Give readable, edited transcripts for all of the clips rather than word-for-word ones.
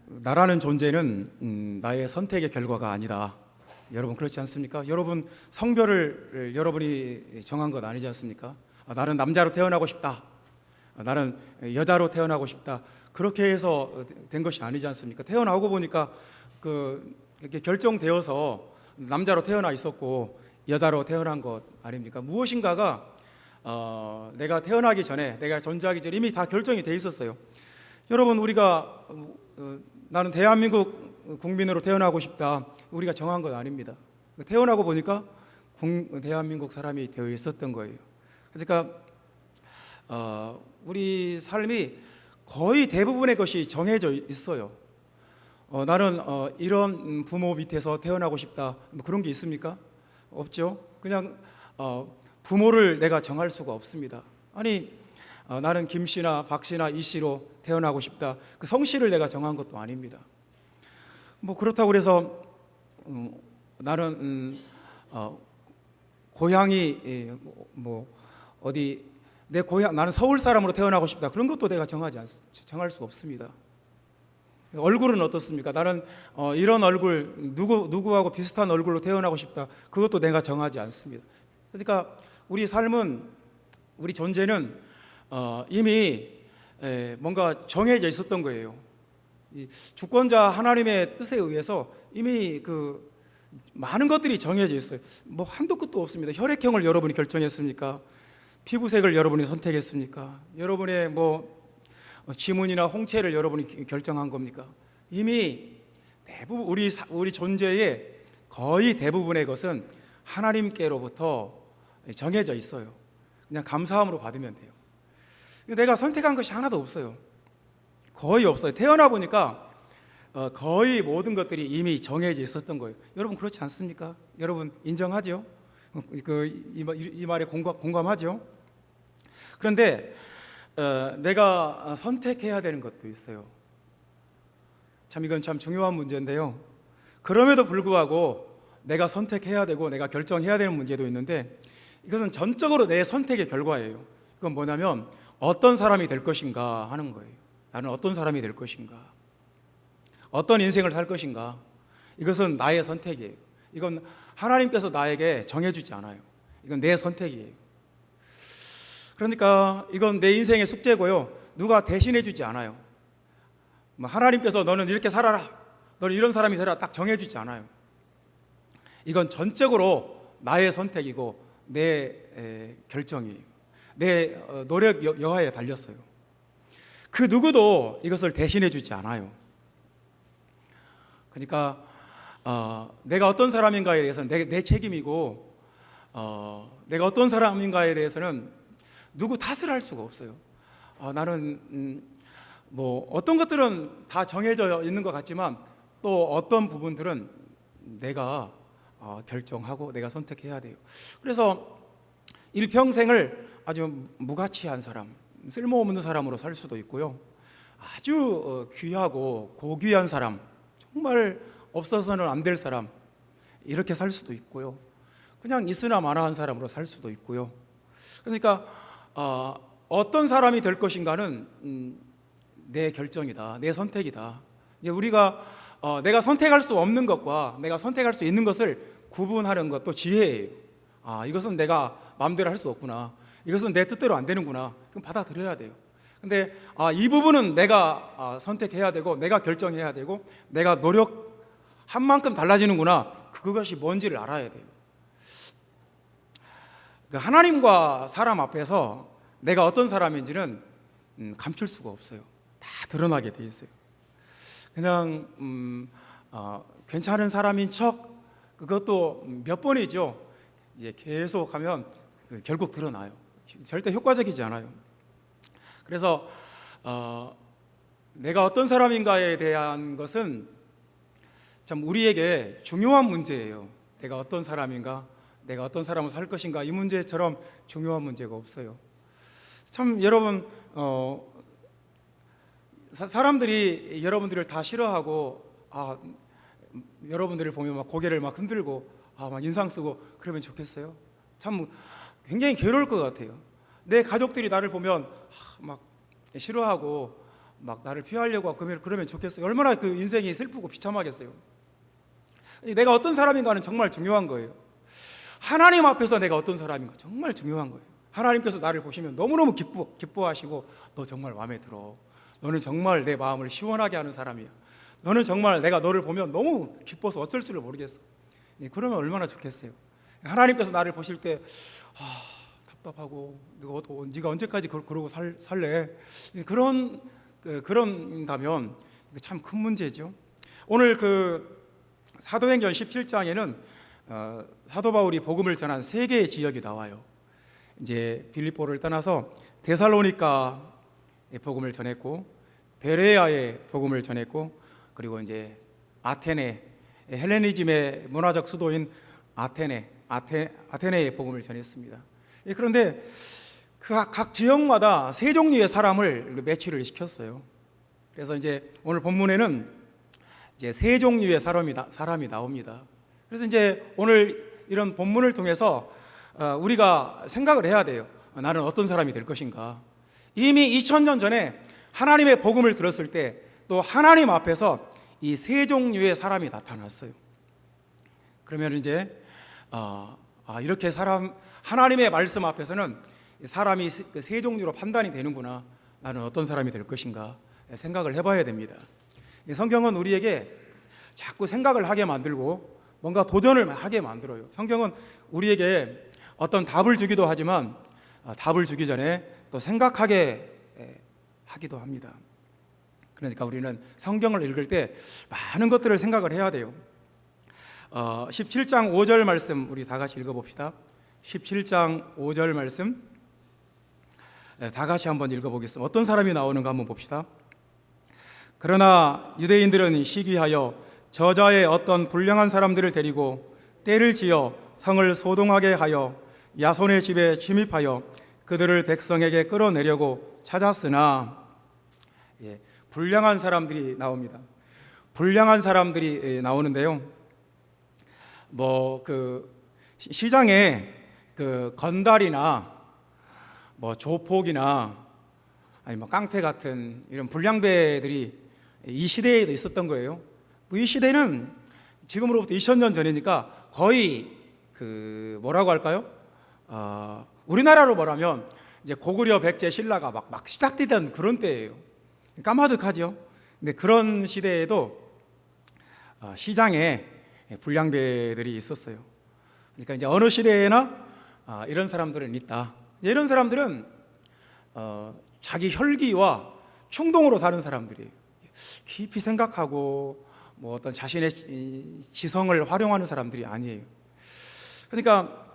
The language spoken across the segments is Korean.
나라는 존재는 나의 선택의 결과가 아니다. 여러분 그렇지 않습니까? 여러분 성별을 여러분이 정한 것 아니지 않습니까? 나는 남자로 태어나고 싶다. 나는 여자로 태어나고 싶다. 그렇게 해서 된 것이 아니지 않습니까? 태어나고 보니까 이렇게 결정되어서 남자로 태어나 있었고 여자로 태어난 것 아닙니까? 무엇인가가 내가 태어나기 전에, 내가 존재하기 전에 이미 다 결정이 돼 있었어요. 여러분, 우리가 나는 대한민국 국민으로 태어나고 싶다, 우리가 정한 것 아닙니다. 태어나고 보니까 대한민국 사람이 되어 있었던 거예요. 그러니까 우리 삶이 거의 대부분의 것이 정해져 있어요. 나는 이런 부모 밑에서 태어나고 싶다, 뭐 그런 게 있습니까? 없죠. 그냥 부모를 내가 정할 수가 없습니다. 아니, 나는 김 씨나 박 씨나 이 씨로 태어나고 싶다, 그 성씨를 내가 정한 것도 아닙니다. 뭐 그렇다고 그래서 나는 고향이 뭐 어디 내 고향, 나는 서울 사람으로 태어나고 싶다, 그런 것도 내가 정할 수 없습니다. 얼굴은 어떻습니까? 나는 이런 얼굴, 누구하고 비슷한 얼굴로 태어나고 싶다, 그것도 내가 정하지 않습니다. 그러니까 우리 삶은, 우리 존재는 이미 뭔가 정해져 있었던 거예요. 주권자 하나님의 뜻에 의해서 이미 많은 것들이 정해져 있어요. 뭐 한도 끝도 없습니다. 혈액형을 여러분이 결정했습니까? 피부색을 여러분이 선택했습니까? 여러분의 지문이나 홍채를 여러분이 결정한 겁니까? 이미 대부분 우리 존재의 거의 대부분의 것은 하나님께로부터 정해져 있어요. 그냥 감사함으로 받으면 돼요. 내가 선택한 것이 하나도 없어요. 거의 없어요. 태어나 보니까 거의 모든 것들이 이미 정해져 있었던 거예요. 여러분 그렇지 않습니까? 여러분 인정하죠? 이 말에 공감하죠? 그런데 내가 선택해야 되는 것도 있어요. 이건 참 중요한 문제인데요. 그럼에도 불구하고 내가 선택해야 되고 내가 결정해야 되는 문제도 있는데, 이것은 전적으로 내 선택의 결과예요. 그건 뭐냐면 어떤 사람이 될 것인가 하는 거예요. 나는 어떤 사람이 될 것인가, 어떤 인생을 살 것인가, 이것은 나의 선택이에요. 이건 하나님께서 나에게 정해주지 않아요. 이건 내 선택이에요. 그러니까 이건 내 인생의 숙제고요. 누가 대신해 주지 않아요. 하나님께서 너는 이렇게 살아라, 너는 이런 사람이 되라, 딱 정해주지 않아요. 이건 전적으로 나의 선택이고 내 결정이에요. 내 노력 여하에 달렸어요. 그 누구도 이것을 대신해 주지 않아요. 그러니까 내가 어떤 사람인가에 대해서는 내 책임이고, 내가 어떤 사람인가에 대해서는 누구 탓을 할 수가 없어요. 나는 어떤 것들은 다 정해져 있는 것 같지만 또 어떤 부분들은 내가 결정하고 내가 선택해야 돼요. 그래서 일평생을 아주 무가치한 사람, 쓸모없는 사람으로 살 수도 있고요. 아주 귀하고 고귀한 사람, 정말 없어서는 안 될 사람, 이렇게 살 수도 있고요. 그냥 있으나 마나한 사람으로 살 수도 있고요. 그러니까 어떤 사람이 될 것인가는 내 결정이다, 내 선택이다. 우리가 내가 선택할 수 없는 것과 내가 선택할 수 있는 것을 구분하는 것도 지혜예요. 이것은 내가 마음대로 할 수 없구나, 이것은 내 뜻대로 안 되는구나, 그럼 받아들여야 돼요. 근데 이 부분은 내가 선택해야 되고 내가 결정해야 되고 내가 노력한 만큼 달라지는구나, 그것이 뭔지를 알아야 돼요. 하나님과 사람 앞에서 내가 어떤 사람인지는 감출 수가 없어요. 다 드러나게 돼 있어요. 그냥 괜찮은 사람인 척, 그것도 몇 번이죠. 이제 계속 하면 결국 드러나요. 절대 효과적이지 않아요. 그래서 내가 어떤 사람인가에 대한 것은 참 우리에게 중요한 문제예요. 내가 어떤 사람인가, 내가 어떤 사람을 살 것인가, 이 문제처럼 중요한 문제가 없어요. 참 여러분, 사람들이 여러분들을 다 싫어하고 여러분들을 보면 막 고개를 막 흔들고 막 인상 쓰고 그러면 좋겠어요? 참 굉장히 괴로울 것 같아요. 내 가족들이 나를 보면 막 싫어하고 막 나를 피하려고 그러면 좋겠어요? 얼마나 그 인생이 슬프고 비참하겠어요. 내가 어떤 사람인가는 정말 중요한 거예요. 하나님 앞에서 내가 어떤 사람인가 정말 중요한 거예요. 하나님께서 나를 보시면 너무너무 기뻐하시고, 너 정말 마음에 들어, 너는 정말 내 마음을 시원하게 하는 사람이야, 너는 정말 내가 너를 보면 너무 기뻐서 어쩔 줄을 모르겠어. 그러면 얼마나 좋겠어요. 하나님께서 나를 보실 때 답답하고, 네가 언제까지 그러고 살래? 그런가면 참 큰 문제죠. 오늘 그 사도행전 17장에는 사도 바울이 복음을 전한 세 개의 지역이 나와요. 이제 빌립보를 떠나서 데살로니가에 복음을 전했고, 베레아에 복음을 전했고, 그리고 이제 아테네, 헬레니즘의 문화적 수도인 아테네에 복음을 전했습니다. 그런데 각 지역마다 세 종류의 사람을 매치를 시켰어요. 그래서 이제 오늘 본문에는 이제 세 종류의 사람이 나옵니다. 그래서 이제 오늘 이런 본문을 통해서 우리가 생각을 해야 돼요. 나는 어떤 사람이 될 것인가. 이미 2000년 전에 하나님의 복음을 들었을 때 또 하나님 앞에서 이 세 종류의 사람이 나타났어요. 그러면 이제 이렇게 하나님의 말씀 앞에서는 사람이 세 종류로 판단이 되는구나. 나는 어떤 사람이 될 것인가 생각을 해봐야 됩니다. 성경은 우리에게 자꾸 생각을 하게 만들고 뭔가 도전을 하게 만들어요. 성경은 우리에게 어떤 답을 주기도 하지만 답을 주기 전에 또 생각하게 하기도 합니다. 그러니까 우리는 성경을 읽을 때 많은 것들을 생각을 해야 돼요. 17장 5절 말씀 우리 다 같이 읽어봅시다. 17장 5절 말씀 다 같이 한번 읽어보겠습니다. 어떤 사람이 나오는가 한번 봅시다. 그러나 유대인들은 시기하여 저자의 어떤 불량한 사람들을 데리고 떼를 지어 성을 소동하게 하여 야손의 집에 침입하여 그들을 백성에게 끌어내려고 찾았으나, 불량한 사람들이 나옵니다. 불량한 사람들이 나오는데요. 시장에 건달이나 조폭이나 아니 깡패 같은 이런 불량배들이 이 시대에도 있었던 거예요. 이 시대는 지금으로부터 2000년 전이니까 거의 뭐라고 할까요? 우리나라로 말하면 이제 고구려 백제 신라가 막 시작되던 그런 때예요. 까마득하죠. 근데 그런 시대에도 시장에 불량배들이 있었어요. 그러니까 이제 어느 시대에나 이런 사람들은 있다. 이런 사람들은 자기 혈기와 충동으로 사는 사람들이에요. 깊이 생각하고 어떤 자신의 지성을 활용하는 사람들이 아니에요. 그러니까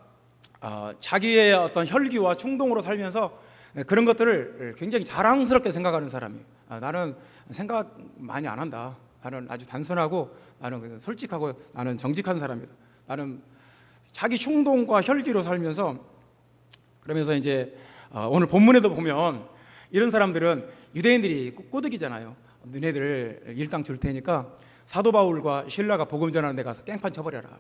자기의 어떤 혈기와 충동으로 살면서 그런 것들을 굉장히 자랑스럽게 생각하는 사람이에요. 나는 생각 많이 안 한다. 나는 아주 단순하고 나는 솔직하고 나는 정직한 사람이다. 나는 자기 충동과 혈기로 살면서, 그러면서 이제 오늘 본문에도 보면 이런 사람들은 유대인들이 꼬드기잖아요. 너네들 일당 줄 테니까 사도 바울과 신라가 복음 전하는 데 가서 깽판 쳐버려라.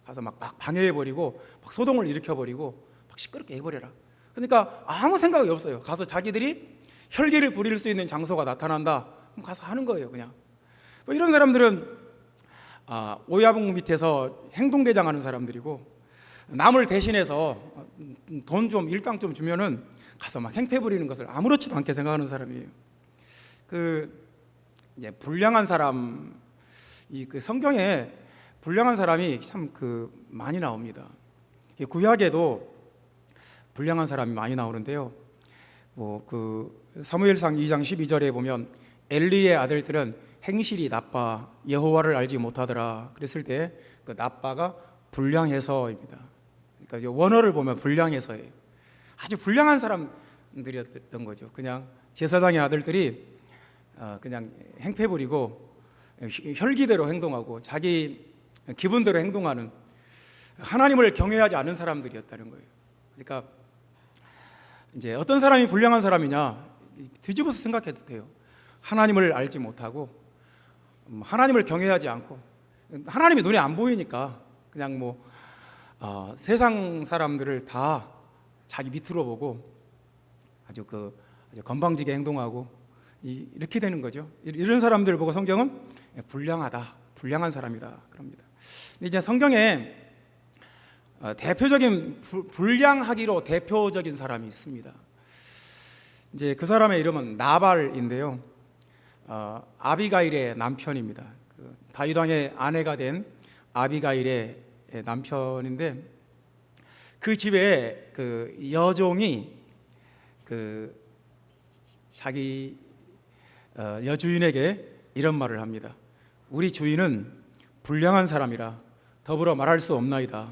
가서 막 방해해버리고 막 소동을 일으켜버리고 막 시끄럽게 해버려라. 그러니까 아무 생각이 없어요. 가서 자기들이 혈기를 부릴 수 있는 장소가 나타난다. 그럼 가서 하는 거예요, 그냥. 이런 사람들은 오야붕 밑에서 행동대장하는 사람들이고, 남을 대신해서 돈 좀 일당 좀 주면은 가서 막 행패 부리는 것을 아무렇지도 않게 생각하는 사람이에요. 이제 불량한 사람, 성경에 불량한 사람이 참 많이 나옵니다. 구약에도 불량한 사람이 많이 나오는데요. 사무엘상 2장 12절에 보면 엘리의 아들들은 행실이 나빠 여호와를 알지 못하더라. 그랬을 때 그 나빠가 불량해서입니다. 그러니까 이제 원어를 보면 불량해서예요. 아주 불량한 사람들이었던 거죠. 그냥 제사장의 아들들이 그냥 행패 부리고 혈기대로 행동하고 자기 기분대로 행동하는, 하나님을 경외하지 않은 사람들이었다는 거예요. 그러니까 이제 어떤 사람이 불량한 사람이냐, 뒤집어서 생각해도 돼요. 하나님을 알지 못하고 하나님을 경외하지 않고 하나님이 눈에 안 보이니까 그냥 세상 사람들을 다 자기 밑으로 보고 아주 건방지게 행동하고 이렇게 되는 거죠. 이런 사람들을 보고 성경은 불량하다, 불량한 사람이다 그럽니다. 근데 이제 성경에 대표적인 불량하기로 대표적인 사람이 있습니다. 이제 그 사람의 이름은 나발인데요. 아비가일의 남편입니다. 다윗 왕의 아내가 된 아비가일의 남편인데, 그 집에 그 여종이 그 자기 여주인에게 이런 말을 합니다. 우리 주인은 불량한 사람이라 더불어 말할 수 없나이다.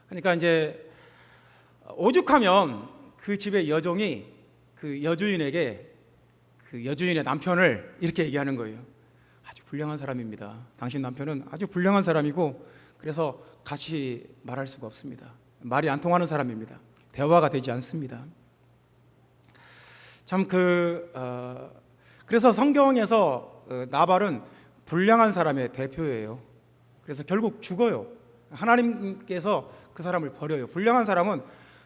그러니까 이제 오죽하면 그 집의 여종이 그 여주인에게 그 여주인의 남편을 이렇게 얘기하는 거예요. 아주 불량한 사람입니다. 당신 남편은 아주 불량한 사람이고 그래서 같이 말할 수가 없습니다. 말이 안 통하는 사람입니다. 대화가 되지 않습니다. 참 그래서 성경에서 나발은 불량한 사람의 대표예요. 그래서 결국 죽어요. 하나님께서 그 사람을 버려요. 불량한 사람은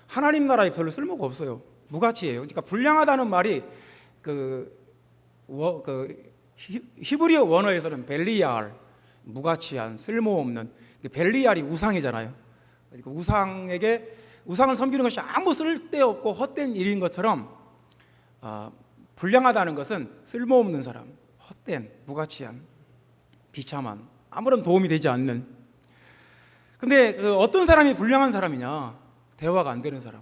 하나님 나라에 별로 쓸모가 없어요. 무가치예요. 그러니까 불량하다는 말이 히브리어 원어에서는 벨리알, 무가치한, 쓸모없는. 벨리알이 우상이잖아요. 그러니까 우상을 섬기는 것이 아무 쓸데없고 헛된 일인 것처럼 불량하다는 것은 쓸모없는 사람, 헛된, 무가치한, 비참한, 아무런 도움이 되지 않는. 근데 어떤 사람이 불량한 사람이냐? 대화가 안 되는 사람,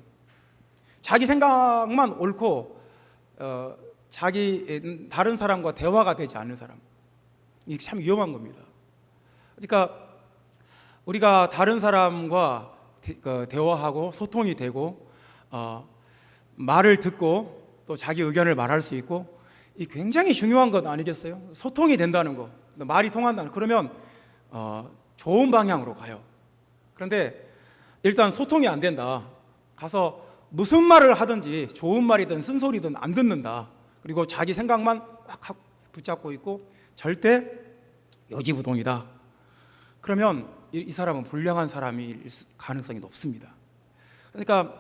자기 생각만 옳고 다른 사람과 대화가 되지 않는 사람. 이게 참 위험한 겁니다. 그러니까 우리가 다른 사람과 대화하고 소통이 되고 말을 듣고 또 자기 의견을 말할 수 있고, 이 굉장히 중요한 것 아니겠어요? 소통이 된다는 거, 말이 통한다는 거. 그러면 좋은 방향으로 가요. 그런데 일단 소통이 안 된다. 가서 무슨 말을 하든지 좋은 말이든 쓴소리든 안 듣는다. 그리고 자기 생각만 꽉 붙잡고 있고 절대 요지부동이다. 그러면 이 사람은 불량한 사람일 가능성이 높습니다. 그러니까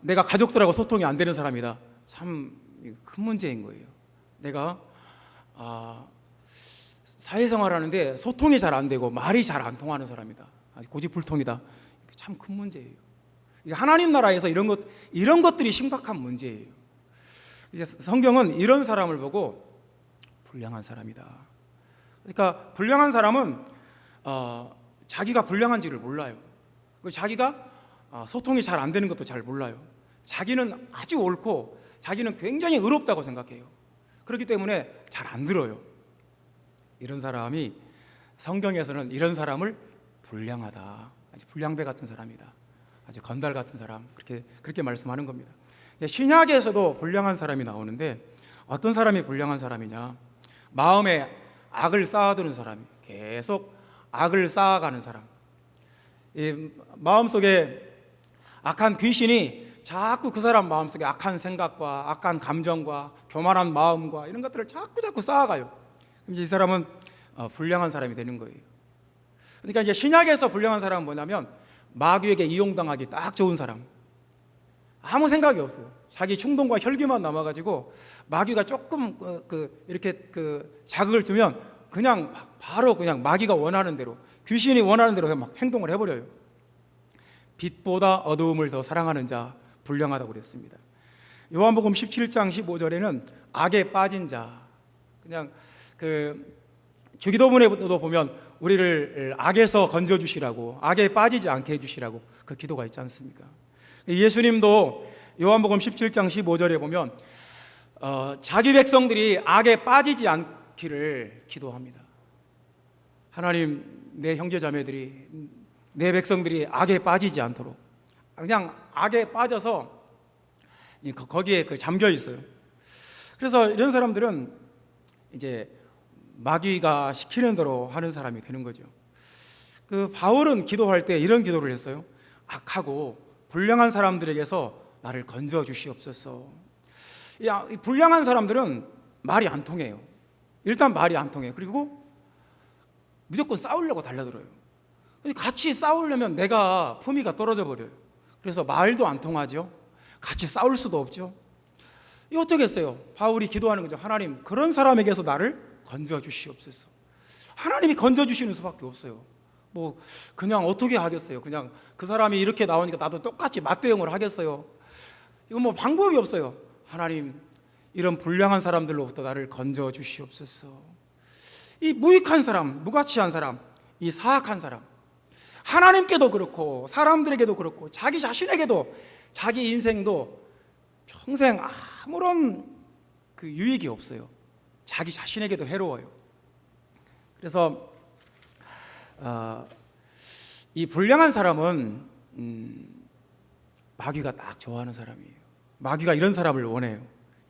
내가 가족들하고 소통이 안 되는 사람이다. 참 큰 문제인 거예요. 내가 사회생활하는데 소통이 잘 안 되고 말이 잘 안 통하는 사람이다. 고집불통이다. 참 큰 문제예요. 하나님 나라에서 이런 것들이 심각한 문제예요. 이제 성경은 이런 사람을 보고 불량한 사람이다. 그러니까 불량한 사람은 자기가 불량한지를 몰라요. 자기가 소통이 잘 안 되는 것도 잘 몰라요. 자기는 아주 옳고 자기는 굉장히 의롭다고 생각해요. 그렇기 때문에 잘 안 들어요. 이런 사람이, 성경에서는 이런 사람을 불량하다, 아주 불량배 같은 사람이다, 아주 건달 같은 사람, 그렇게 말씀하는 겁니다. 신약에서도 불량한 사람이 나오는데, 어떤 사람이 불량한 사람이냐? 마음에 악을 쌓아두는 사람이, 계속 악을 쌓아가는 사람. 이 마음속에 악한 귀신이 자꾸 그 사람 마음속에 악한 생각과 악한 감정과 교만한 마음과 이런 것들을 자꾸 쌓아가요. 그럼 이 사람은 불량한 사람이 되는 거예요. 그러니까 이제 신약에서 불량한 사람은 뭐냐면 마귀에게 이용당하기 딱 좋은 사람. 아무 생각이 없어요. 자기 충동과 혈기만 남아가지고 마귀가 조금 이렇게 자극을 주면 그냥 바로 마귀가 원하는 대로, 귀신이 원하는 대로 막 행동을 해버려요. 빛보다 어두움을 더 사랑하는 자 불량하다고 그랬습니다. 요한복음 17장 15절에는 악에 빠진 자, 그냥 주기도문에도 보면 우리를 악에서 건져주시라고, 악에 빠지지 않게 해주시라고 그 기도가 있지 않습니까? 예수님도 요한복음 17장 15절에 보면 자기 백성들이 악에 빠지지 않기를 기도합니다. 하나님, 내 형제자매들이, 내 백성들이 악에 빠지지 않도록, 그냥 악에 빠져서 거기에 잠겨 있어요. 그래서 이런 사람들은 이제 마귀가 시키는 대로 하는 사람이 되는 거죠. 바울은 기도할 때 이런 기도를 했어요. 악하고 불량한 사람들에게서 나를 건져 주시옵소서. 이 불량한 사람들은 말이 안 통해요. 일단 말이 안 통해요. 그리고 무조건 싸우려고 달려들어요. 같이 싸우려면 내가 품위가 떨어져 버려요. 그래서 말도 안 통하죠. 같이 싸울 수도 없죠. 이 어쩌겠어요? 바울이 기도하는 거죠. 하나님, 그런 사람에게서 나를 건져 주시옵소서. 하나님이 건져 주시는 수밖에 없어요. 뭐 그냥 어떻게 하겠어요? 그냥 그 사람이 이렇게 나오니까 나도 똑같이 맞대응을 하겠어요? 이건 뭐 방법이 없어요. 하나님, 이런 불량한 사람들로부터 나를 건져 주시옵소서. 이 무익한 사람, 무가치한 사람, 이 사악한 사람, 하나님께도 그렇고 사람들에게도 그렇고 자기 자신에게도, 자기 인생도 평생 아무런 그 유익이 없어요. 자기 자신에게도 해로워요. 그래서 이 불량한 사람은 마귀가 딱 좋아하는 사람이에요. 마귀가 이런 사람을 원해요.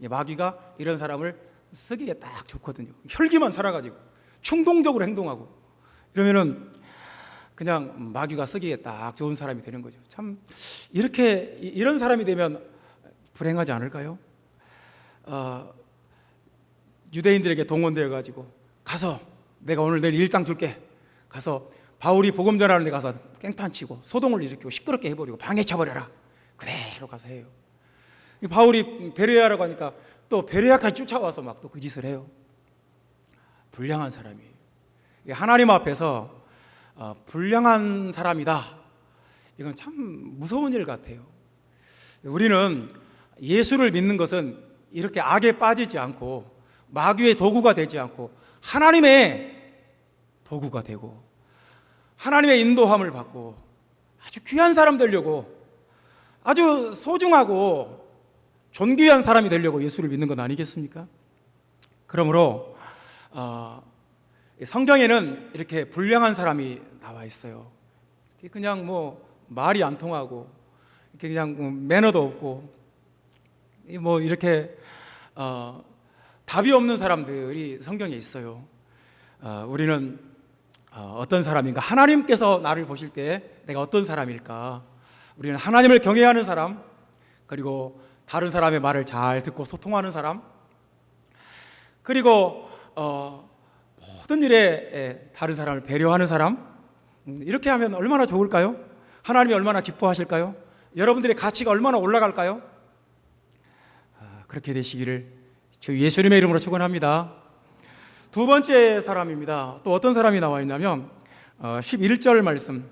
마귀가 이런 사람을 쓰기에 딱 좋거든요. 혈기만 살아가지고 충동적으로 행동하고 이러면은 그냥 마귀가 쓰기에 딱 좋은 사람이 되는 거죠. 참 이렇게 이런 사람이 되면 불행하지 않을까요? 유대인들에게 동원되어 가지고 가서 내가 오늘 내일 일당 줄게. 가서 바울이 복음 전하는 데 가서 깽판 치고 소동을 일으키고 시끄럽게 해버리고 방해쳐버려라. 그대로 가서 해요. 바울이 베레아라고 하니까 또 베레아까지 쫓아와서 막 또 그 짓을 해요. 불량한 사람이에요. 하나님 앞에서 불량한 사람이다. 이건 참 무서운 일 같아요. 우리는 예수를 믿는 것은 이렇게 악에 빠지지 않고 마귀의 도구가 되지 않고 하나님의 도구가 되고 하나님의 인도함을 받고 아주 귀한 사람 되려고, 아주 소중하고 존귀한 사람이 되려고 예수를 믿는 건 아니겠습니까? 그러므로 성경에는 이렇게 불량한 사람이 나와 있어요. 그냥 뭐 말이 안 통하고 그냥 매너도 없고 뭐 이렇게 답이 없는 사람들이 성경에 있어요. 우리는 어떤 사람인가? 하나님께서 나를 보실 때 내가 어떤 사람일까? 우리는 하나님을 경외하는 사람, 그리고 다른 사람의 말을 잘 듣고 소통하는 사람, 그리고 모든 일에 다른 사람을 배려하는 사람. 이렇게 하면 얼마나 좋을까요? 하나님이 얼마나 기뻐하실까요? 여러분들의 가치가 얼마나 올라갈까요? 그렇게 되시기를 주 예수님의 이름으로 축원합니다. 두 번째 사람입니다. 또 어떤 사람이 나와 있냐면 11절 말씀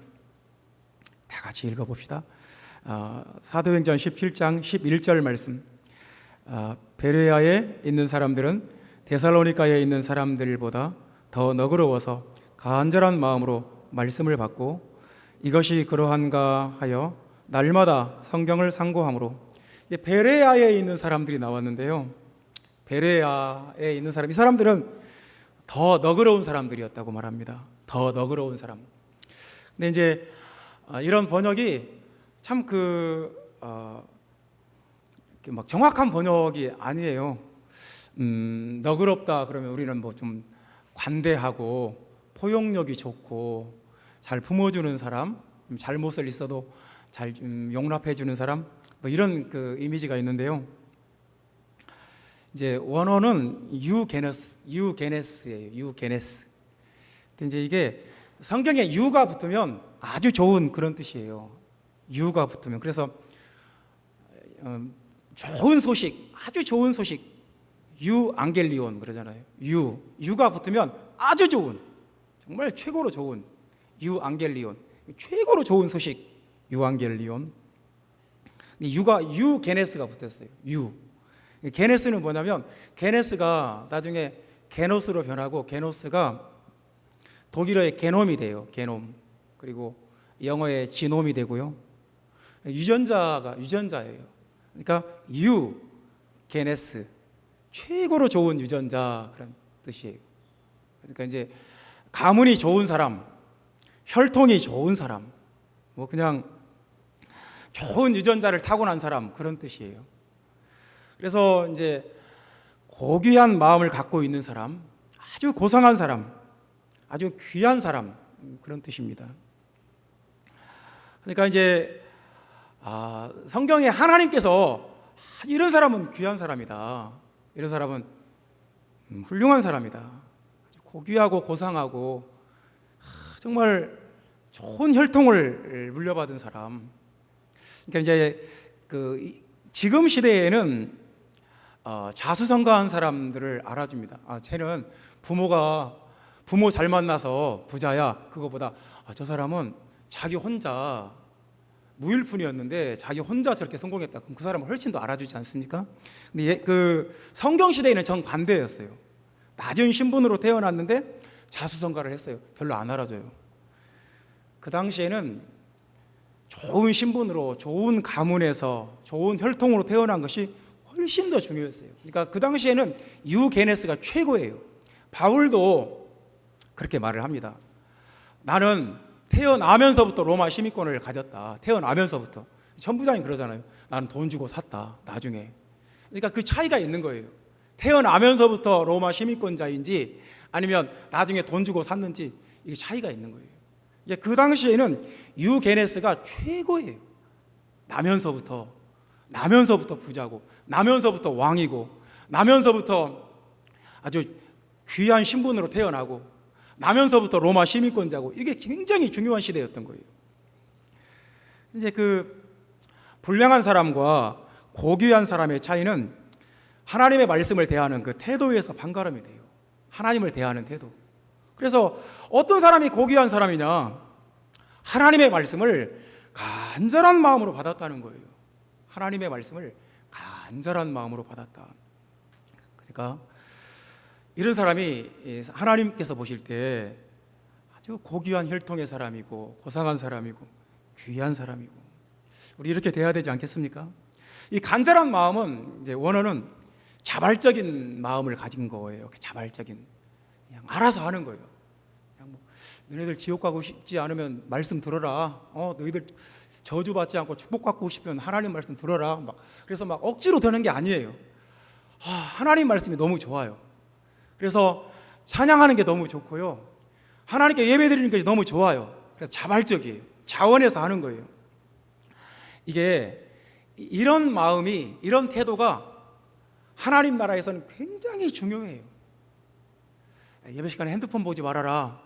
다 같이 읽어봅시다. 사도행전 17장 11절 말씀. 베레아에 있는 사람들은 데살로니가에 있는 사람들보다 더 너그러워서 간절한 마음으로 말씀을 받고 이것이 그러한가 하여 날마다 성경을 상고함으로. 베레아에 있는 사람들이 나왔는데요. 베레아에 있는 사람, 이 사람들은 더 너그러운 사람들이었다고 말합니다. 더 너그러운 사람. 근데 이제 이런 번역이 참 막 정확한 번역이 아니에요. 너그럽다 그러면 우리는 뭐 좀 관대하고 포용력이 좋고 잘 품어주는 사람, 잘못을 있어도 잘 용납해주는 사람, 뭐 이런 그 이미지가 있는데요. 이제 원어는 유게네스예요. 유게네스. 근데 이제 이게 성경에 유가 붙으면 아주 좋은 그런 뜻이에요. 유가 붙으면. 그래서 좋은 소식, 아주 좋은 소식, 유앙겔리온 그러잖아요. 유가 붙으면 아주 좋은, 정말 최고로 좋은 유앙겔리온, 최고로 좋은 소식, 유앙겔리온. 유게네스가 붙었어요. 게네스는 뭐냐면, 게네스가 나중에 게노스로 변하고, 게노스가 독일어의 게놈이 돼요. 게놈. 그리고 영어의 지놈이 되고요. 유전자예요. 그러니까 게네스, 최고로 좋은 유전자, 그런 뜻이에요. 그러니까 이제 가문이 좋은 사람, 혈통이 좋은 사람, 뭐 그냥 좋은 유전자를 타고난 사람, 그런 뜻이에요. 그래서 이제 고귀한 마음을 갖고 있는 사람, 아주 고상한 사람, 아주 귀한 사람, 그런 뜻입니다. 그러니까 이제 성경에 하나님께서 이런 사람은 귀한 사람이다, 이런 사람은 훌륭한 사람이다, 고귀하고 고상하고 정말 좋은 혈통을 물려받은 사람, 그러니까 이제 지금 시대에는 자수성가한 사람들을 알아줍니다. 쟤는 부모 잘 만나서 부자야. 그거보다 저 사람은 자기 혼자 무일푼이었는데 자기 혼자 저렇게 성공했다. 그럼 그 사람을 훨씬 더 알아주지 않습니까? 근데 성경 시대에는 정반대였어요. 낮은 신분으로 태어났는데 자수성가를 했어요. 별로 안 알아줘요. 그 당시에는 좋은 신분으로, 좋은 가문에서, 좋은 혈통으로 태어난 것이 훨씬 더 중요했어요. 그러니까 그 당시에는 유게네스가 최고예요. 바울도 그렇게 말을 합니다. 나는 태어나면서부터 로마 시민권을 가졌다. 태어나면서부터. 천부장이 그러잖아요. 나는 돈 주고 샀다. 나중에. 그러니까 그 차이가 있는 거예요. 태어나면서부터 로마 시민권자인지 아니면 나중에 돈 주고 샀는지 이게 차이가 있는 거예요. 그 당시에는 유게네스가 최고예요. 나면서부터 부자고, 나면서부터 왕이고, 나면서부터 아주 귀한 신분으로 태어나고, 나면서부터 로마 시민권자고, 이게 굉장히 중요한 시대였던 거예요. 이제 불량한 사람과 고귀한 사람의 차이는 하나님의 말씀을 대하는 그 태도에서 판가름이 돼요. 하나님을 대하는 태도. 그래서 어떤 사람이 고귀한 사람이냐? 하나님의 말씀을 간절한 마음으로 받았다는 거예요. 하나님의 말씀을 간절한 마음으로 받았다. 그러니까 이런 사람이 하나님께서 보실 때 아주 고귀한 혈통의 사람이고 고상한 사람이고 귀한 사람이고, 우리 이렇게 돼야 되지 않겠습니까? 이 간절한 마음은 이제 원어는 자발적인 마음을 가진 거예요. 자발적인, 그냥 알아서 하는 거예요. 그냥 너희들 지옥 가고 싶지 않으면 말씀 들어라. 너희들 저주받지 않고 축복받고 싶으면 하나님 말씀 들어라. 그래서 억지로 되는 게 아니에요. 하나님 말씀이 너무 좋아요. 그래서 찬양하는 게 너무 좋고요. 하나님께 예배드리는 게 너무 좋아요. 그래서 자발적이에요. 자원해서 하는 거예요. 이게 이런 마음이, 이런 태도가 하나님 나라에서는 굉장히 중요해요. 예배 시간에 핸드폰 보지 말아라.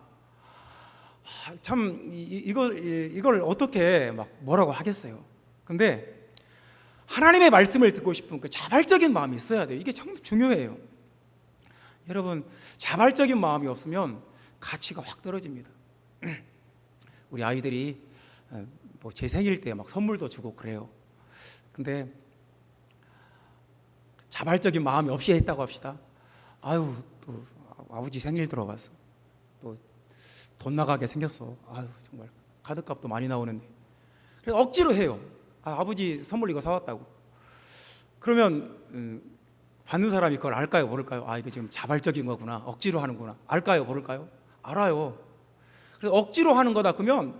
참 이걸 어떻게 뭐라고 하겠어요. 근데 하나님의 말씀을 듣고 싶은 그 자발적인 마음이 있어야 돼요. 이게 참 중요해요. 여러분, 자발적인 마음이 없으면 가치가 확 떨어집니다. 우리 아이들이 제 생일 때 선물도 주고 그래요. 근데 자발적인 마음이 없이 했다고 합시다. 또 아버지 생일 들어갔어. 또 돈 나가게 생겼어. 정말 카드값도 많이 나오는데. 그래서 억지로 해요. 아버지 선물 이거 사왔다고. 그러면 받는 사람이 그걸 알까요, 모를까요? 이거 지금 자발적인 거구나, 억지로 하는구나. 알까요, 모를까요? 알아요. 그래서 억지로 하는 거다 그러면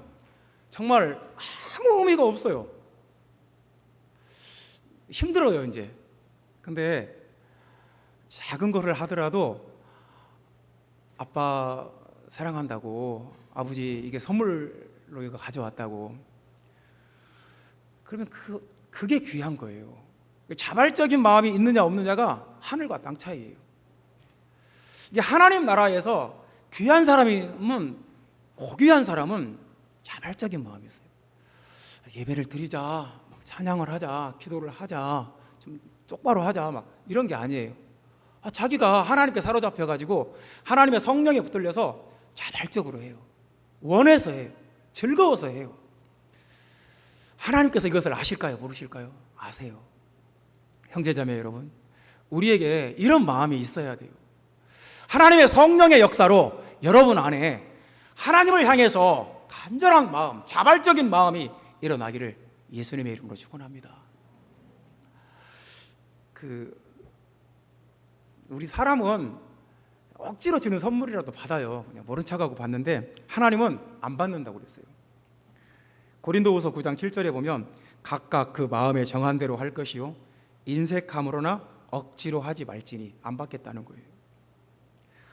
정말 아무 의미가 없어요. 힘들어요, 이제. 근데 작은 거를 하더라도 아빠 사랑한다고, 아버지 이게 선물로 이거 가져왔다고, 그러면 그게 귀한 거예요. 자발적인 마음이 있느냐 없느냐가 하늘과 땅 차이예요. 이게 하나님 나라에서 귀한 사람이면, 고귀한 사람은 자발적인 마음이 있어요. 예배를 드리자, 찬양을 하자, 기도를 하자, 좀 똑바로 하자, 이런 게 아니에요. 자기가 하나님께 사로잡혀가지고 하나님의 성령에 붙들려서 자발적으로 해요. 원해서 해요. 즐거워서 해요. 하나님께서 이것을 아실까요, 모르실까요? 아세요. 형제자매 여러분, 우리에게 이런 마음이 있어야 돼요. 하나님의 성령의 역사로 여러분 안에 하나님을 향해서 간절한 마음, 자발적인 마음이 일어나기를 예수님의 이름으로 축원합니다. 우리 사람은 억지로 주는 선물이라도 받아요. 그냥 모른 척하고 받는데 하나님은 안 받는다고 그랬어요. 고린도후서 9장 7절에 보면 각각 그 마음에 정한 대로 할 것이요 인색함으로나 억지로 하지 말지니, 안 받겠다는 거예요.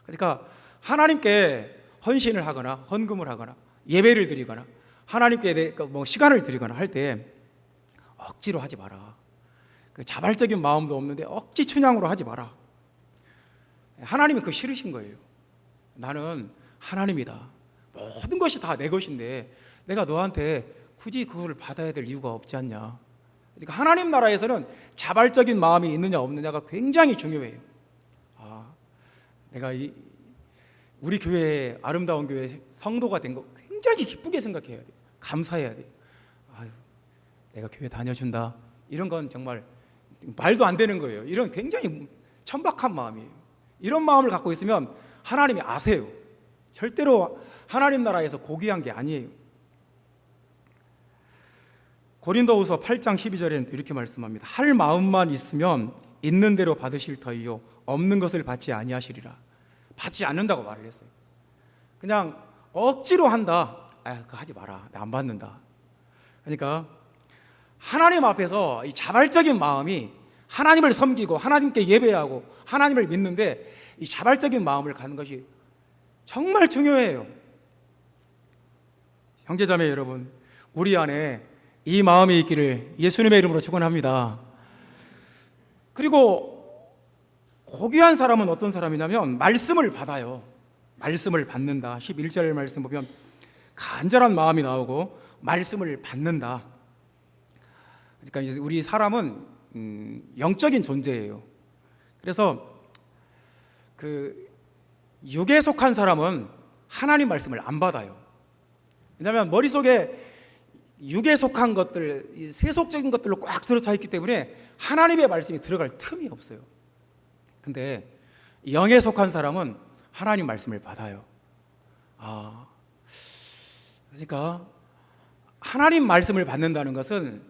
그러니까 하나님께 헌신을 하거나 헌금을 하거나 예배를 드리거나 하나님께 시간을 드리거나 할 때 억지로 하지 마라. 자발적인 마음도 없는데 억지 춘향으로 하지 마라. 하나님이 그거 싫으신 거예요. 나는 하나님이다. 모든 것이 다 내 것인데 내가 너한테 굳이 그걸 받아야 될 이유가 없지 않냐. 그러니까 하나님 나라에서는 자발적인 마음이 있느냐 없느냐가 굉장히 중요해요. 내가 우리 교회에 아름다운 교회 성도가 된 거 굉장히 기쁘게 생각해야 돼요. 감사해야 돼요. 내가 교회 다녀준다. 이런 건 정말 말도 안 되는 거예요. 이런 굉장히 천박한 마음이에요. 이런 마음을 갖고 있으면 하나님이 아세요. 절대로 하나님 나라에서 고귀한 게 아니에요. 고린도후서 8장 12절에는 이렇게 말씀합니다. 할 마음만 있으면 있는 대로 받으실 터이요 없는 것을 받지 아니하시리라. 받지 않는다고 말을 했어요. 그냥 억지로 한다. 그거 하지 마라. 나 안 받는다. 그러니까 하나님 앞에서 이 자발적인 마음이 하나님을 섬기고 하나님께 예배하고 하나님을 믿는데 이 자발적인 마음을 갖는 것이 정말 중요해요. 형제자매 여러분, 우리 안에 이 마음이 있기를 예수님의 이름으로 축원합니다. 그리고 고귀한 사람은 어떤 사람이냐면 말씀을 받아요. 말씀을 받는다. 11절 말씀 보면 간절한 마음이 나오고 말씀을 받는다. 그러니까 이제 우리 사람은 영적인 존재예요. 그래서 그 육에 속한 사람은 하나님 말씀을 안 받아요. 왜냐하면 머릿속에 육에 속한 것들, 세속적인 것들로 꽉 들어차 있기 때문에 하나님의 말씀이 들어갈 틈이 없어요. 근데 영에 속한 사람은 하나님 말씀을 받아요. 그러니까 하나님 말씀을 받는다는 것은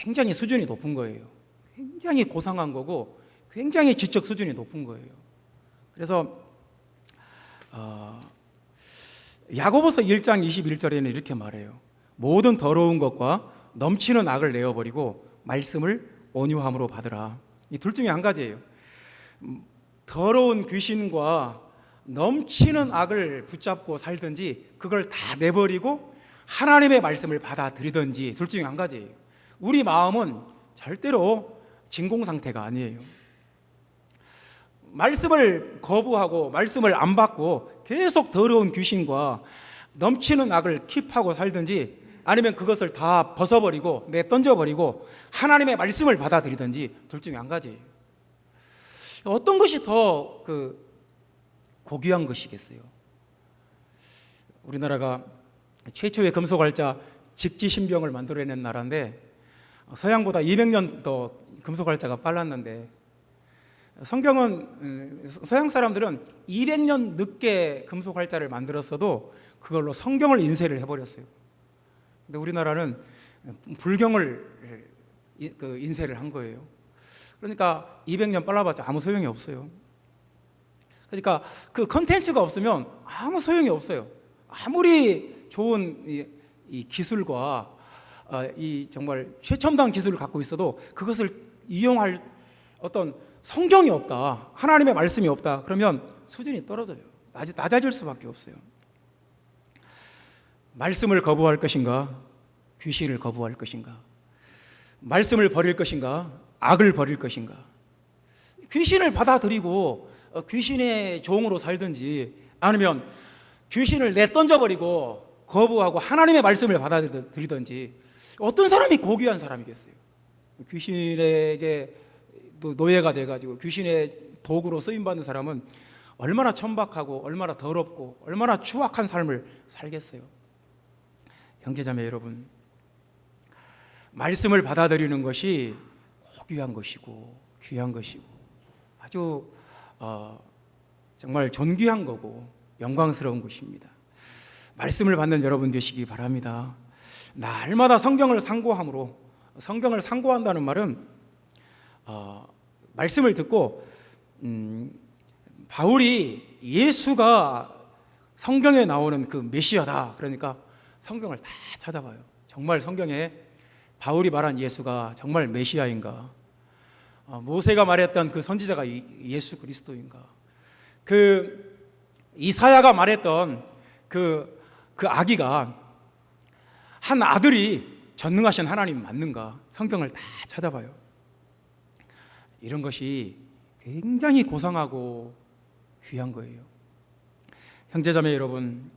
굉장히 수준이 높은 거예요. 굉장히 고상한 거고 굉장히 지적 수준이 높은 거예요. 그래서 야고보서 1장 21절에는 이렇게 말해요. 모든 더러운 것과 넘치는 악을 내어버리고 말씀을 온유함으로 받으라. 이 둘 중에 한 가지예요. 더러운 귀신과 넘치는 악을 붙잡고 살든지 그걸 다 내버리고 하나님의 말씀을 받아들이든지 둘 중에 한 가지예요. 우리 마음은 절대로 진공 상태가 아니에요. 말씀을 거부하고 말씀을 안 받고 계속 더러운 귀신과 넘치는 악을 킵하고 살든지 아니면 그것을 다 벗어버리고 내던져버리고 하나님의 말씀을 받아들이든지 둘 중에 한 가지예요. 어떤 것이 더 고귀한 것이겠어요? 우리나라가 최초의 금속활자 직지신병을 만들어낸 나라인데 서양보다 200년 더 금속활자가 빨랐는데 성경은 서양 사람들은 200년 늦게 금속활자를 만들었어도 그걸로 성경을 인쇄를 해버렸어요. 근데 우리나라는 불경을 인쇄를 한 거예요. 그러니까 200년 빨라봤자 아무 소용이 없어요. 그러니까 그 컨텐츠가 없으면 아무 소용이 없어요. 아무리 좋은 이 기술과 이 정말 최첨단 기술을 갖고 있어도 그것을 이용할 어떤 성경이 없다, 하나님의 말씀이 없다, 그러면 수준이 떨어져요. 낮아질 수밖에 없어요. 말씀을 거부할 것인가, 귀신을 거부할 것인가, 말씀을 버릴 것인가, 악을 버릴 것인가. 귀신을 받아들이고 귀신의 종으로 살든지 아니면 귀신을 내던져버리고 거부하고 하나님의 말씀을 받아들이든지 어떤 사람이 고귀한 사람이겠어요? 귀신에게 노예가 돼가지고 귀신의 도구로 쓰임받는 사람은 얼마나 천박하고 얼마나 더럽고 얼마나 추악한 삶을 살겠어요. 형제자매 여러분, 말씀을 받아들이는 것이 고귀한 것이고 귀한 것이고 아주 정말 존귀한 거고 영광스러운 것입니다. 말씀을 받는 여러분 되시기 바랍니다. 날마다 성경을 상고함으로, 성경을 상고한다는 말은 말씀을 듣고 바울이 예수가 성경에 나오는 그 메시아다, 그러니까 성경을 다 찾아봐요. 정말 성경에 바울이 말한 예수가 정말 메시아인가, 모세가 말했던 그 선지자가 예수 그리스도인가, 그 이사야가 말했던 그 아기가 한 아들이 전능하신 하나님 맞는가, 성경을 다 찾아봐요. 이런 것이 굉장히 고상하고 귀한 거예요. 형제자매 여러분,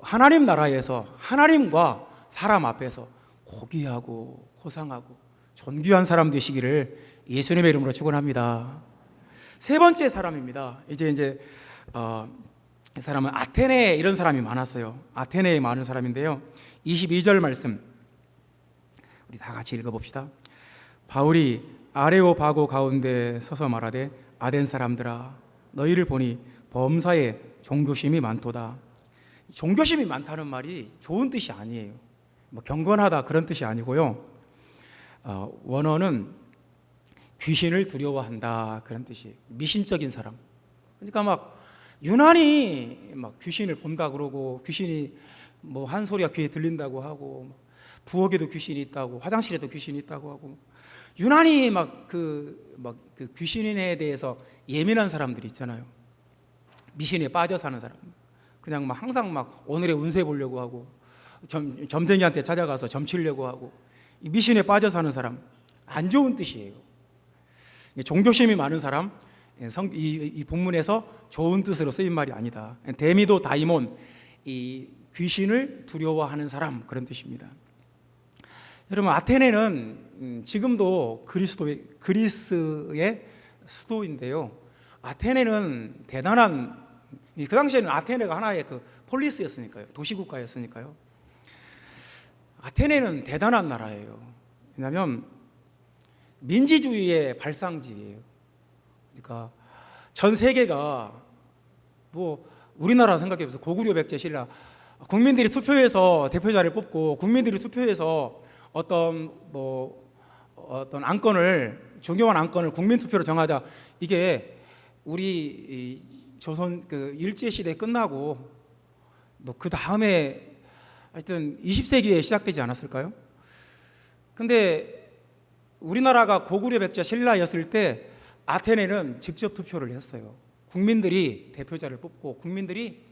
하나님 나라에서 하나님과 사람 앞에서 고귀하고 고상하고 존귀한 사람 되시기를 예수님의 이름으로 축원합니다. 세 번째 사람입니다. 이제 이 사람은 아테네에 이런 사람이 많았어요. 아테네에 많은 사람인데요. 22절 말씀 우리 다 같이 읽어봅시다. 바울이 아레오바고 가운데 서서 말하되 아덴 사람들아 너희를 보니 범사에 종교심이 많도다. 종교심이 많다는 말이 좋은 뜻이 아니에요. 뭐 경건하다 그런 뜻이 아니고요. 원어는 귀신을 두려워한다 그런 뜻이에요. 미신적인 사람. 그러니까 막 유난히 막 귀신을 본다 그러고 귀신이 뭐 한 소리가 귀에 들린다고 하고 부엌에도 귀신이 있다고 화장실에도 귀신이 있다고 하고 유난히 막 그 귀신에 대해서 예민한 사람들이 있잖아요. 미신에 빠져 사는 사람. 그냥 막 항상 막 오늘의 운세 보려고 하고 점쟁이한테 찾아가서 점치려고 하고 미신에 빠져 사는 사람. 안 좋은 뜻이에요. 종교심이 많은 사람. 이 본문에서 좋은 뜻으로 쓰인 말이 아니다. 데미도 다이몬, 이 귀신을 두려워하는 사람 그런 뜻입니다. 여러분 아테네는 지금도 그리스의 수도인데요. 아테네는 대단한 그 당시에는 아테네가 하나의 그 폴리스였으니까요. 도시국가였으니까요. 아테네는 대단한 나라예요. 왜냐하면 민주주의의 발상지예요. 그러니까 전 세계가 뭐 우리나라 생각해보세요. 고구려 백제 신라 국민들이 투표해서 대표자를 뽑고 국민들이 투표해서 어떤 안건을 중요한 안건을 국민 투표로 정하자. 이게 우리 조선 그 일제 시대 끝나고 그 다음에 하여튼 20세기에 시작되지 않았을까요? 근데 우리나라가 고구려 백제 신라였을 때 아테네는 직접 투표를 했어요. 국민들이 대표자를 뽑고 국민들이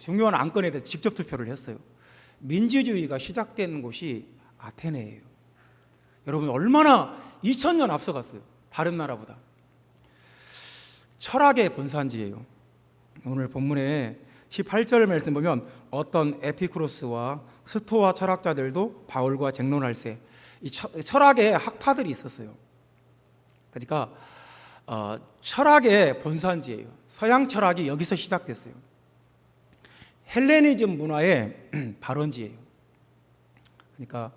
중요한 안건에 대해서 직접 투표를 했어요. 민주주의가 시작된 곳이 아테네예요. 여러분 얼마나 2000년 앞서갔어요. 다른 나라보다. 철학의 본산지예요. 오늘 본문에 18절 말씀 보면 어떤 에피쿠로스와 스토아 철학자들도 바울과 쟁론할세. 이 철학의 학파들이 있었어요. 그러니까 철학의 본산지예요. 서양 철학이 여기서 시작됐어요. 헬레니즘 문화의 발원지예요. 그러니까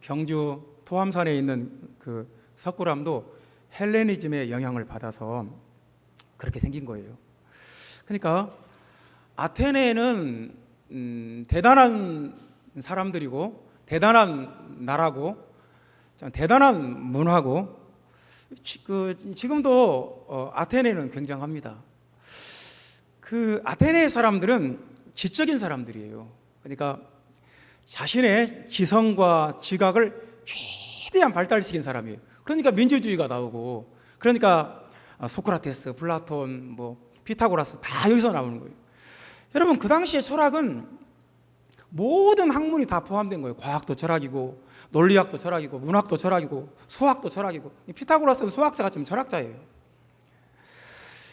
경주 토함산에 있는 그 석굴암도 헬레니즘의 영향을 받아서 그렇게 생긴 거예요. 그러니까 아테네는 대단한 사람들이고 대단한 나라고 대단한 문화고 지금도 아테네는 굉장합니다. 그 아테네 사람들은 지적인 사람들이에요. 그러니까 자신의 지성과 지각을 최대한 발달시킨 사람이에요. 그러니까 민주주의가 나오고 그러니까 소크라테스, 플라톤, 피타고라스 다 여기서 나오는 거예요. 여러분 그 당시의 철학은 모든 학문이 다 포함된 거예요. 과학도 철학이고 논리학도 철학이고 문학도 철학이고 수학도 철학이고 피타고라스는 수학자가 지금 철학자예요.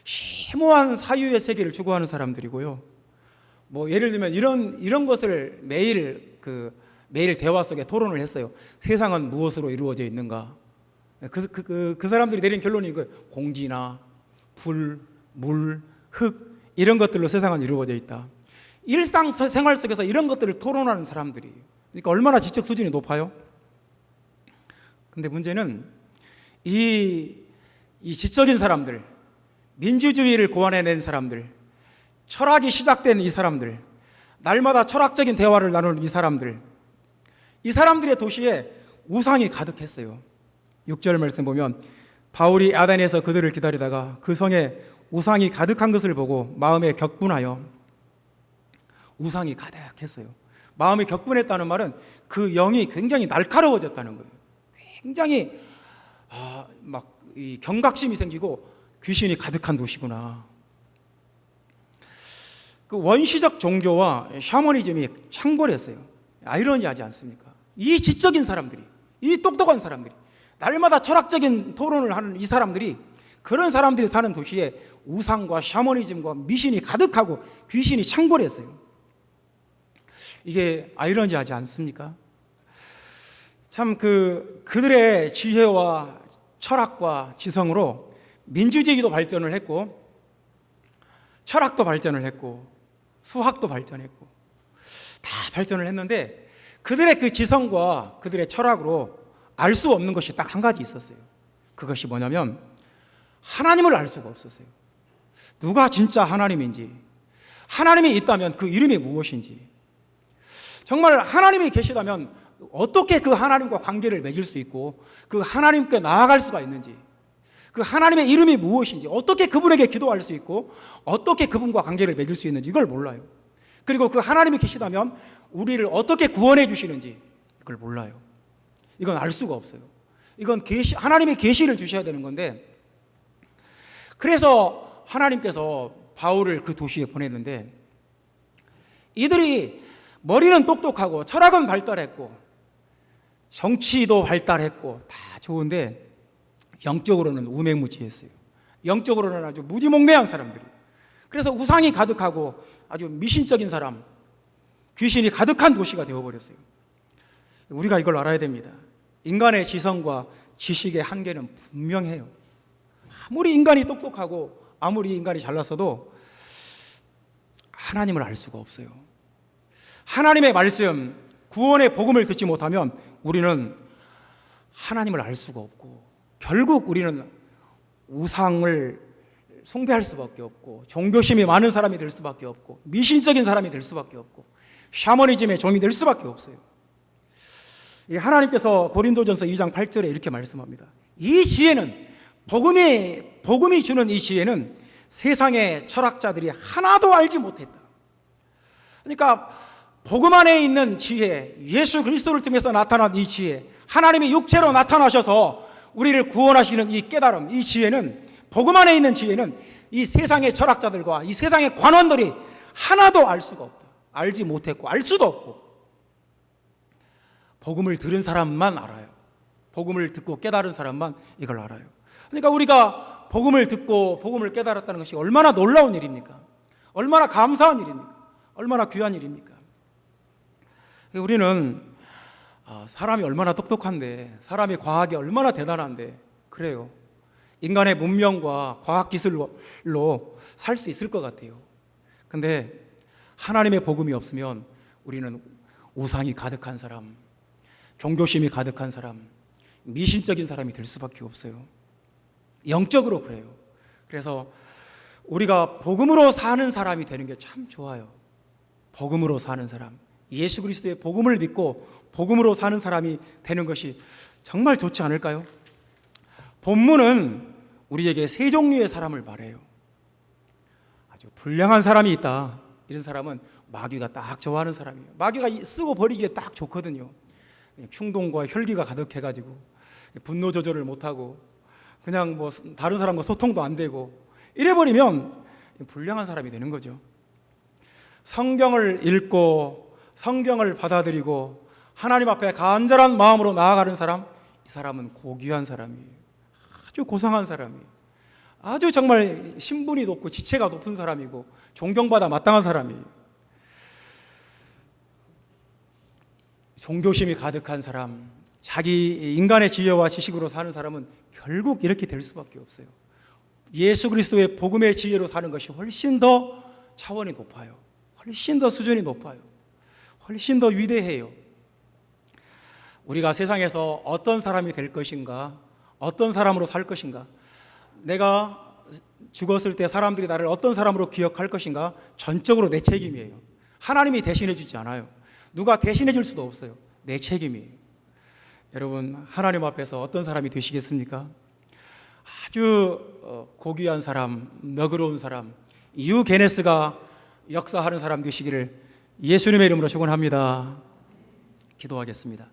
심오한 사유의 세계를 추구하는 사람들이고요. 예를 들면 이런 것을 매일 대화 속에 토론을 했어요. 세상은 무엇으로 이루어져 있는가? 그 사람들이 내린 결론이 이거예요. 공기나 불, 물, 흙 이런 것들로 세상은 이루어져 있다. 일상생활 속에서 이런 것들을 토론하는 사람들이에요. 그러니까 얼마나 지적 수준이 높아요? 근데 문제는 이 지적인 사람들, 민주주의를 고안해낸 사람들, 철학이 시작된 이 사람들, 날마다 철학적인 대화를 나누는 이 사람들의 도시에 우상이 가득했어요. 6절 말씀 보면 바울이 아덴에서 그들을 기다리다가 그 성에 우상이 가득한 것을 보고 마음에 격분하여 우상이 가득했어요. 마음이 격분했다는 말은 그 영이 굉장히 날카로워졌다는 거예요. 굉장히 이 경각심이 생기고 귀신이 가득한 도시구나. 그 원시적 종교와 샤머니즘이 창궐했어요. 아이러니하지 않습니까? 이 지적인 사람들이, 이 똑똑한 사람들이, 날마다 철학적인 토론을 하는 이 사람들이, 그런 사람들이 사는 도시에 우상과 샤머니즘과 미신이 가득하고 귀신이 창궐했어요. 이게 아이러니하지 않습니까? 참 그들의 지혜와 철학과 지성으로 민주주의도 발전을 했고 철학도 발전을 했고 수학도 발전했고 다 발전을 했는데 그들의 그 지성과 그들의 철학으로 알 수 없는 것이 딱 한 가지 있었어요. 그것이 뭐냐면 하나님을 알 수가 없었어요. 누가 진짜 하나님인지, 하나님이 있다면 그 이름이 무엇인지, 정말 하나님이 계시다면 어떻게 그 하나님과 관계를 맺을 수 있고 그 하나님께 나아갈 수가 있는지, 그 하나님의 이름이 무엇인지, 어떻게 그분에게 기도할 수 있고 어떻게 그분과 관계를 맺을 수 있는지 이걸 몰라요. 그리고 그 하나님이 계시다면 우리를 어떻게 구원해 주시는지 이걸 몰라요. 이건 알 수가 없어요. 이건 하나님이 계시를 주셔야 되는 건데, 그래서 하나님께서 바울을 그 도시에 보냈는데 이들이 머리는 똑똑하고 철학은 발달했고 정치도 발달했고 다 좋은데 영적으로는 우매무지했어요. 영적으로는 아주 무지몽매한 사람들이에요. 그래서 우상이 가득하고 아주 미신적인 사람, 귀신이 가득한 도시가 되어버렸어요. 우리가 이걸 알아야 됩니다. 인간의 지성과 지식의 한계는 분명해요. 아무리 인간이 똑똑하고 아무리 인간이 잘났어도 하나님을 알 수가 없어요. 하나님의 말씀, 구원의 복음을 듣지 못하면 우리는 하나님을 알 수가 없고 결국 우리는 우상을 숭배할 수밖에 없고 종교심이 많은 사람이 될 수밖에 없고 미신적인 사람이 될 수밖에 없고 샤머니즘의 종이 될 수밖에 없어요. 하나님께서 고린도전서 2장 8절에 이렇게 말씀합니다. 이 지혜는 복음이 주는 이 지혜는 세상의 철학자들이 하나도 알지 못했다. 그러니까 복음 안에 있는 지혜, 예수 그리스도를 통해서 나타난 이 지혜, 하나님이 육체로 나타나셔서 우리를 구원하시는 이 깨달음, 이 지혜는, 복음 안에 있는 지혜는 이 세상의 철학자들과 이 세상의 관원들이 하나도 알 수가 없다. 알지 못했고 알 수도 없고 복음을 들은 사람만 알아요. 복음을 듣고 깨달은 사람만 이걸 알아요. 그러니까 우리가 복음을 듣고 복음을 깨달았다는 것이 얼마나 놀라운 일입니까? 얼마나 감사한 일입니까? 얼마나 귀한 일입니까? 우리는 사람이 얼마나 똑똑한데, 사람이 과학이 얼마나 대단한데, 그래요. 인간의 문명과 과학기술로 살 수 있을 것 같아요. 근데 하나님의 복음이 없으면 우리는 우상이 가득한 사람, 종교심이 가득한 사람, 미신적인 사람이 될 수밖에 없어요. 영적으로 그래요. 그래서 우리가 복음으로 사는 사람이 되는 게 참 좋아요. 복음으로 사는 사람, 예수 그리스도의 복음을 믿고 복음으로 사는 사람이 되는 것이 정말 좋지 않을까요? 본문은 우리에게 세 종류의 사람을 말해요. 아주 불량한 사람이 있다. 이런 사람은 마귀가 딱 좋아하는 사람이에요. 마귀가 쓰고 버리기에 딱 좋거든요. 충동과 혈기가 가득해가지고 분노 조절을 못하고 그냥 뭐 다른 사람과 소통도 안 되고 이래버리면 불량한 사람이 되는 거죠. 성경을 읽고 성경을 받아들이고 하나님 앞에 간절한 마음으로 나아가는 사람, 이 사람은 고귀한 사람이에요. 아주 고상한 사람이에요. 아주 정말 신분이 높고 지체가 높은 사람이고 존경받아 마땅한 사람이에요. 종교심이 가득한 사람, 자기 인간의 지혜와 지식으로 사는 사람은 결국 이렇게 될 수밖에 없어요. 예수 그리스도의 복음의 지혜로 사는 것이 훨씬 더 차원이 높아요. 훨씬 더 수준이 높아요. 훨씬 더 위대해요. 우리가 세상에서 어떤 사람이 될 것인가, 어떤 사람으로 살 것인가, 내가 죽었을 때 사람들이 나를 어떤 사람으로 기억할 것인가, 전적으로 내 책임이에요. 하나님이 대신해 주지 않아요. 누가 대신해 줄 수도 없어요. 내 책임이에요. 여러분, 하나님 앞에서 어떤 사람이 되시겠습니까? 아주 고귀한 사람, 너그러운 사람, 유게네스가 역사하는 사람 되시기를 예수님의 이름으로 축원합니다. 기도하겠습니다.